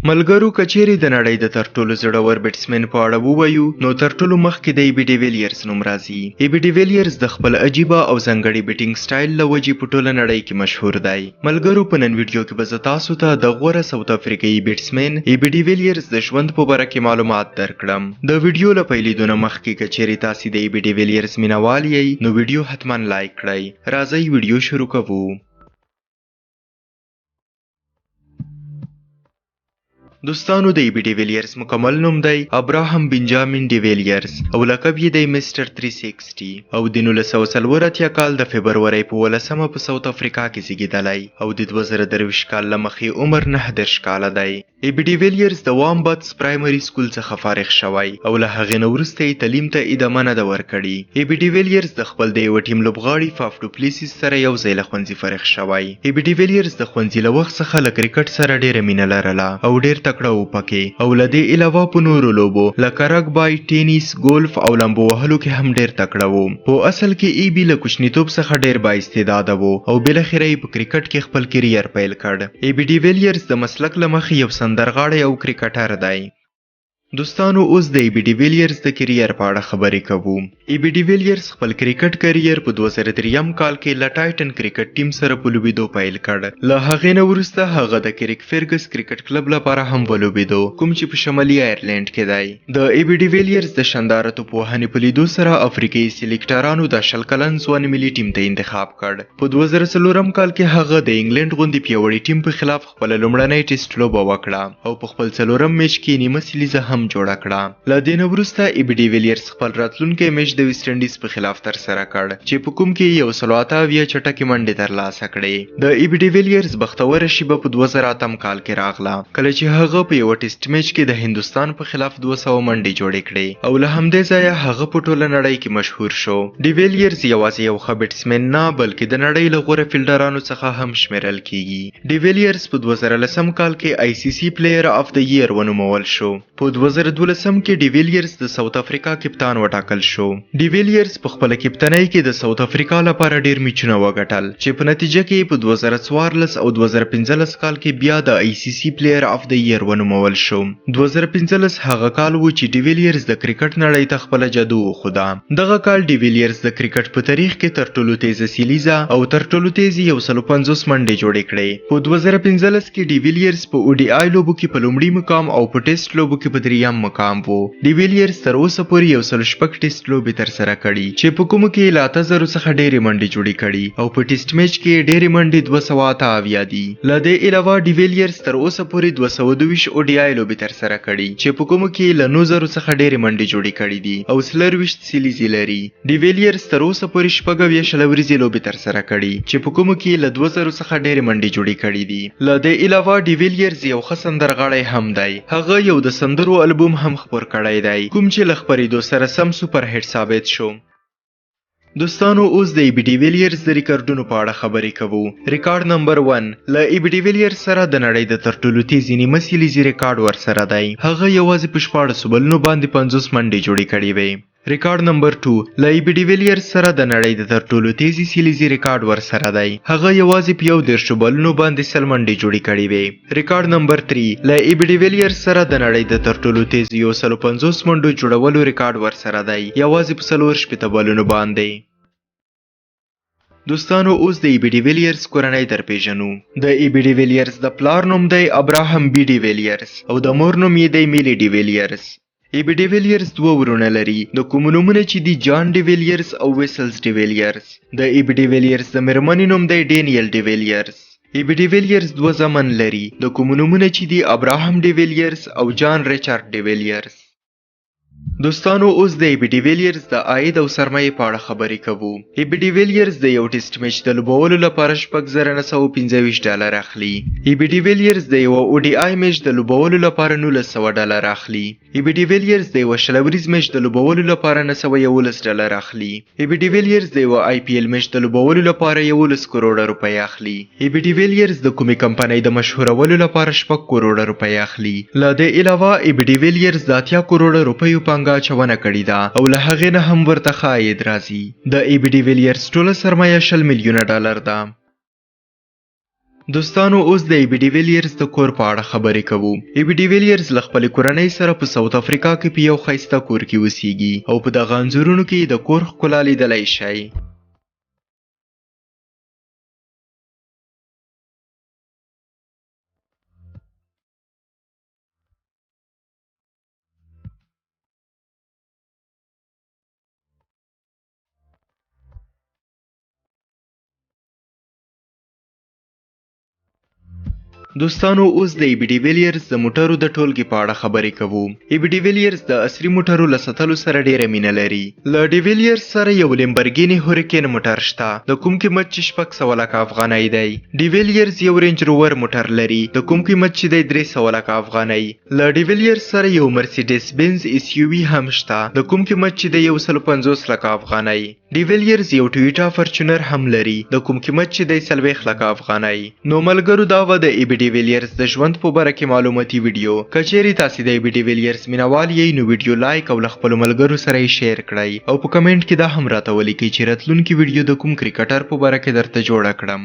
ملګرو کچيري د نړۍ د تر ټولو زړور بیټسمن په اړه ووایو نو تر ټولو مخکې د ایبي ډیویلیرز نوم راځي. ایبي ډیویلیرز د خپل عجیبه او ځانګړي بیټینګ سټایل له وجې په ټوله نړۍ کې مشهور دی. ملګرو په نن ویډیو کې به زه تاسو ته د غوره ساوث افریقایي بیټسمن ایبي ډیویلیرز د ژوند په باره کې معلومات درکړم. د ویډیو له پیلېدو نه مخکې کچيري تاسو د ایبي ډیویلیرز مینوال یې نو ویډیو حتما لایک کړئ. راځئ ویډیو شروع کوو. دوستانو د ایبي ډیویلیرز مکمل نوم دی ابراهام بنجامین ډیویلیرز او لقب یې دی میسټر 360 او د 1940 کال د فبرورۍ په 18 په ساوث افریقا کې زیږیدلی او د 2023 کال له مخې عمر 19 کاله دی. ایبي ډیویلیرز د وامباتس پرایمري سکول څخه فارغ شوی او له هغې نه وروسته یې تعلیم ته ادامه نه ده ورکړې. ایبي ډیویلیرز د خپل د یوه ټیم لوبغاړي فاف ډو پلیسیس سره یو ځای له ښوونځي فارغ شوی. ایبي ډیویلیرز د ښوونځي له وخت څخه له کرکټ سره ډیره مینه لرله او ډیر تکړه و پکې او له دې علاوه په نورو لوبو لکه رګبای، ټینیس، ګولف او لامبو وهلو کې هم ډیر تکړه و. په اصل کې ایبي له کوچنیتوب څخه ډیر با استعداده و او بالاخره یې په کرکټ کې خپل کیریر پیل کړ. ایبي ډیویلیرز د مسلک له مخې یو سندرغاړی او کرکټر دی. دوستانو اوس د ایبي ډیویلیرز د کیریر په اړه خبرې کوو. ایبي ډیویلیرز خپل کرکټ کیریر په 2003 کال کې له ټایټن کرکټ ټیم سره په لوبېدو پیل کړ. له هغې نه وروسته هغه د کریک فرګس کرکټ کلب لپاره هم ولوبېدو کوم چې په شمالي آیرلینډ کې دی. د ایبي ډیویلیرز د شانداره توپوهنې په لیدو سره افریقایي سلیکټرانو د 20 کلن ځوان ملي ټیم ته انتخاب کړ. په 2004 کال کې هغه د انګلند غوندې پیاوړي ټیم په خلاف خپل لومړنۍ ټیسټ لوبه وکړه او په خپل څلورم میچ کې نیمه سیلیزه هم جوړه کړه. له دې نه وروسته ایبي ډیویلیرز خپل راتلونکی میچ د ویسټ انډیز په خلاف ترسره کړ چې په کوم کې یو 178 چټکې منډې ترلاسه کړې. د ایبي ډیویلیرز بختوره شیبه په 2008 کال کې راغله کله چې هغه په یو ټیسټ میچ کې د هندوستان په خلاف 200 منډې جوړې کړې او له همدې ځایه هغه په ټوله نړۍ کې مشهور شو. ډیویلیرز یوازې یو ښه بیټسمن نه بلکې د نړۍ له غوره فیلډرانو څخه هم شمیرل کیږي. ډیویلیرز په 2010 کال کې آی سی سی پلیئر اف د ایئر ونومول شو. په 2012 کې ډیویلیرز د ساوث افریقا کپتان وټاکل شو. ډیویلیرز په خپل کپتانۍ کې د ساوث افریقا لپاره ډیر میچونه وګټل چې په نتیجه کې په 2014 او 2015 کال کې بیا د آی سی سی پلیئر اف د ایئر ونومول شو. 2015 هغه کال و چې ډیویلیرز د کرکټ نړۍ ته خپل جادو وښوده. دغه کال ډیویلیرز د کرکټ په تاریخ کې تر ټولو تیزه سیلیزه او تر ټولو تیزه 150 منډې جوړې کړې. په 2015 کې ډیویلیرز په او ډي آی لوبو کې په لومړي مقام او په ټیسټ لوبو کې په دریم مقام وو. ډیویلیرز تر اوسه پورې 106 ټیسټ لوبې ترسره کړي چې په کومو کې له 8000 څخه ډېرې منډې جوړې کړي او په ټیسټ میچ کې ډېرې منډې 228 دي. له دې علاوه ډیویلیرز تر اوسه پورې 222 او ډي آی لوبې ترسره کړي چې په کومو کې له 9000 څخه ډېرې منډې جوړې کړي دي او 24 سیلیزې لري. ډیویلیرز تر اوسه پورې 26 ورځې لوبې ترسره کړي چې په کومو کې له 2000 څخه ډېرې منډې جوړې کړي دي. له دې علاوه ډیویلیرز یو ښه سندرغاړی هم دی. هغه یو د سندرو البوم هم خپور کړی دی کوم چې له خپرېدو سره سم سوپر هټ ثابت شو. دوستانو اوس د ایبي ډیویلیرز د ریکارډونو په اړه خبرې کوو. ریکارډ نمبر 1 له ایبي ډیویلیرز سره د نړۍ د تر ټولو تیز نیمه سیلیزې ریکارډ ورسره دی. هغه یوازې په 14 بلنو باندې 50 منډې جوړې کړې وې. ریکارډ نمبر 2 له ایبي ډیویلیرز سره د نړۍ د تر ټولو تیزی سیلیزې ریکارډ ورسره دی. هغه یوازې په 13 بلنو باندې 100 منډې جوړې کړې وې. ریکارډ نمبر 3 له ایبي ډیویلیرز سره د نړۍ د تر ټولو تیز 150 منډو جوړولو ریکارډ ورسره دی یوازې په 14 بلنو باندې. دوستانو اوس د ایبي ډیویلیرز کورنۍ درپېژنو. د ایبي ډیویلیرز د پلار نوم دی ابراهام بي ډیویلیرز او د مور نوم یې دی میلی ډیویلیرز. ایبي ډیویلیرز دوه ورونه لري د کوم نومونه چې دي جان ډیویلیرز او ویسلز ډیویلیرز. د ایبي ډیویلیرز د میرمنې نوم دی ډینیل ډیویلیرز. ایبي ډیویلیرز دوه زامن لري د کوم نومونه چې دي ابراهام ډیویلیرز او جان ریچارډ ډیویلیرز. دوستانو اوس د ایبي ډیویلیرز د عاید او سرمایې په اړه خبرې کوو. ایبي ډیویلیرز د یو ټیسټ میچ د لوبولو لپاره $6925 اخلي. ایبي ډیویلیرز د یو او ډي آی میچ د لوبولو لپاره $1900 اخلي. ایبي ډیویلیرز د یو شلوریز میچ د لوبولو لپاره $911 اخلي. ایبي ډیویلیرز د یو آی پی ایل میچ د لوبولو لپاره 11 کروڑه روپۍ اخلي. ایبي ډیویلیرز د کومې کمپنۍ د مشهورولو لپاره 6 کروڑه روپۍ اخلي. له دې علاوه ایبي ډیویلیرز د 80 کروڑه روپیو پانګه اچونه کړې ده او له هغې نه هم ورته ښه عاید راځي. د ایبي ډیویلیرز ټوله سرمایه $20 میلیونه ده. دوستانو اوس د ایبی ډی ویلیرز د کور په اړه خبرې کوو. ایبی ډی ویلیرز له خپلې کورنۍ سره په ساوث افریقا کې په یو ښایسته کور کې اوسیږي او په دغه انځورونو کې د کور ښکلا لیدلی شئ. دوستانو اوس د ایبی ډی ویلیرز د موټرو د ټولګې په اړه خبرې کوو. ایبی ډی ویلیرز د عصري موټرو له ساتلو سره ډیره مینه لري. له ډی ویلیرز سره یو لیمبرګینی هوریکین موټر شته د کوم قیمت چې 600 لکه افغانۍ دی. ډی ویلیرز یو رینج روور موټر لري د کوم قیمت چې دی 300 لکه افغانۍ. له ډی ویلیرز سره یو مرسیډیز بنز ایس یو وی هم شته د کوم قیمت چې دی 150 لکه افغانۍ. ډی ویلیرز یو ټویوټا فورچونر هم لري د کوم قیمت چې دی 40 لکه افغانۍ. نو ملګرو دا و د ایبی ډی ویلیرز د ژوند په باره کې معلوماتي ویډیو. که چیرې تاسې د ایبی ډی ویلیرز مینوال یې نو ویډیو لایک او له خپلو ملګرو سره یې شیر کړئ او په کمنټ کې دا هم راته ولیکئ چې راتلونکي ویډیو د کوم کرکټر په باره کې درته جوړه کړم.